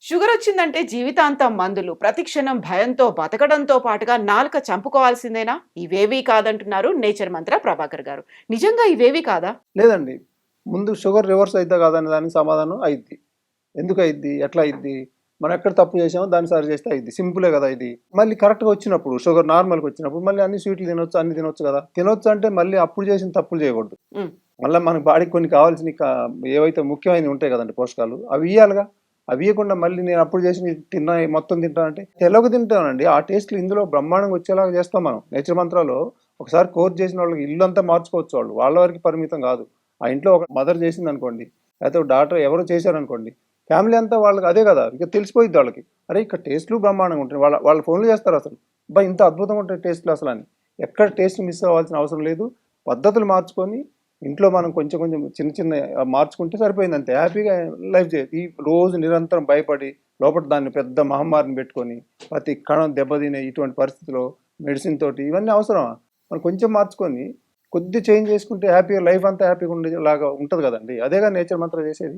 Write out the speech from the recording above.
Sugar వచ్చిందంటే జీవితాంతం మందులు, ప్రతిక్షణం భయంతో బతకడంతో పాటుగా నాలుక చంపుకోవాల్సిందేనా? ఇవేవీ కాదంటున్నారు నేచర్ మంత్ర ప్రభాకర్ గారు. నిజంగా ఇవేవీ కాదా? లేదండి. ముందు షుగర్ రివర్స్ అయిద్దా కాదనే దానికి సమాధానం అయిద్ది. ఎందుకు అయిద్ది? ఎట్లా అయిద్ది? మనం ఎక్కడ తప్పు చేసామో దాన్ని సరి చేస్తే అయిద్ది. సింపులే కదా ఇది. మళ్ళీ కరెక్ట్‌గా వచ్చినప్పుడు షుగర్ నార్మల్‌గా వచ్చినప్పుడు మళ్ళీ అన్ని స్వీట్లు తినొచ్చు, అన్ని తినొచ్చు కదా! తినొచ్చు అంటే మళ్ళీ అప్పుడు చేసిన తప్పులు చేయకూడదు. హ్మ్. మళ్ళా మన బాడీకి కొన్ని కావాల్సినయి ఏవైతే ముఖ్యమైనవి ఉంటాయి కదండీ పోషకాలు. అవి ఇయ్యాలిగా. అవి ఇయ్యకుండా మళ్ళీ నేను అప్పుడు చేసినవి మొత్తం తింటానంటే తెలవక తింటానండి. ఆ టేస్ట్‌లు ఇందులో బ్రహ్మాండంగా వచ్చేలాగా చేస్తాం మనం. నేచర్ మంత్రాలో ఒకసారి కోర్స్ చేసిన వాళ్ళకి ఇల్లంతా మార్చుకోవచ్చు వాళ్ళు. వాళ్ళ వరకి పరిమితం కాదు. ఆ ఇంట్లో ఒక మదర్ చేసిందనుకోండి, లేకపోతే ఒక డాక్టర్ ఎవరో చేశారనుకోండి, ఫ్యామిలీ అంతా వాళ్ళకి అదే కదా! ఇక తెలిసిపోయిద్ది వాళ్ళకి. అరే! ఇక్కడ టేస్ట్‌లు బ్రహ్మాండంగా ఉంటాయి. వాళ్ళు ఫోన్‌లు చేస్తారసలు. అబ్బా! ఇంత అద్భుతంగా ఉంటాయి టేస్ట్‌లు అసలని. ఎక్కడ టేస్ట్ మిస్ అవ్వాల్సిన అవసరం లేదు. పద్ధతులు మార్చుకొని ఇంట్లో మనం కొంచెం కొంచెం చిన్న చిన్న మార్చుకుంటే సరిపోయింది అంతే. హ్యాపీగా లైఫ్ చేయొచ్చు. ఈ రోజు నిరంతరం భయపడి లోపట దాన్ని పెద్ద మహమ్మారిని పెట్టుకొని ప్రతి కణం దెబ్బతినే ఇటువంటి పరిస్థితిలో మెడిసిన్ తోటి ఇవన్నీ అవసరమా? మనం కొంచెం మార్చుకొని కొద్ది చేంజ్ చేసుకుంటే హ్యాపీగా లైఫ్ అంతా హ్యాపీగా ఉండేలాగా ఉంటది కదండీ! అదేగా నేచర్ మంత్రం చేసేది.